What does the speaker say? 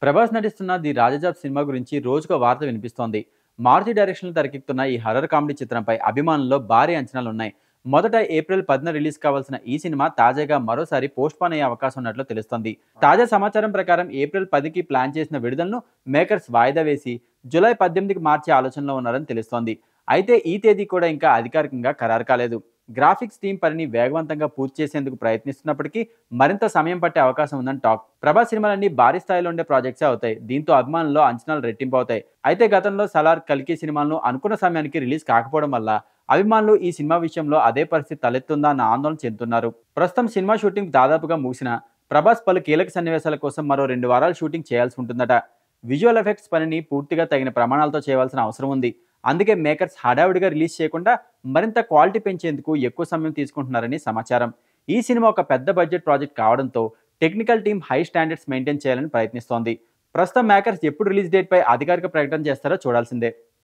ప్రభాస్ నటిస్తున్న the రాజాజాబ్ cinema గురించి రోజుకో వార్త వినిపిస్తోంది. మారుతి డైరెక్షన్లో తెరకెక్కుతున్న ఈ హర్రర్ కామెడీ చిత్రంపై అభిమానుల్లో భారీ అంచనాలున్నాయి. మొదట ఏప్రిల్ 10న రిలీజ్ కావాల్సిన ఈ సినిమా తాజాగా మరోసారి పోస్ట్‌పోన్ అయ్యే అవకాశం ఉన్నట్లు తెలుస్తోంది. తాజా సమాచారం ప్రకారం ఏప్రిల్ 10కి ప్లాన్ చేసిన విడుదలను మేకర్స్ వాయిదా వేసి జూలై 18కి మార్చే ఆలోచనలో ఉన్నారని తెలుస్తోంది. అయితే ఈ తేదీ కూడా ఇంకా అధికారికంగా ఖరారు కాలేదు. గ్రాఫిక్స్ టీం పనిని వేగవంతంగా పూర్తి చేసేందుకు ప్రయత్నిస్తున్నప్పటికీ మరింత సమయం పట్టే అవకాశం ఉందని టాక్. ప్రభాస్ సినిమాలన్నీ భారీ స్థాయిలో ఉండే ప్రాజెక్ట్సే అవుతాయి. దీంతో అభిమానుల్లో అంచనాలు రెట్టింపు అవుతాయి. అయితే గతంలో సలార్, కల్కి సినిమాలను అనుకున్న సమయానికి రిలీజ్ కాకపోవడం వల్ల అభిమానులు ఈ సినిమా విషయంలో అదే పరిస్థితి తలెత్తుందా అన్న ఆందోళన చెందుతున్నారు. ప్రస్తుతం సినిమా షూటింగ్ దాదాపుగా ముగిసిన ప్రభాస్ పలు కీలక సన్నివేశాల కోసం మరో 2 వారాలు షూటింగ్ చేయాల్సి ఉంటుందట. విజువల్ ఎఫెక్ట్స్ పనిని పూర్తిగా తగిన ప్రమాణాలతో చేయవలసిన అవసరం ఉంది. అందుకే మేకర్స్ హడావుడిగా రిలీజ్ చేయకుండా మరింత క్వాలిటీ పెంచేందుకు ఎక్కువ సమయం తీసుకుంటున్నారని సమాచారం. ఈ సినిమా ఒక పెద్ద బడ్జెట్ ప్రాజెక్ట్ కావడంతో technical team high standards maintain చేయాలని ప్రయత్నిస్తోంది. ప్రస్తుతం మేకర్స్ ఎప్పుడు రిలీజ్ డేట్ పై అధికారిక ప్రకటన చేస్తారో చూడాల్సిందే.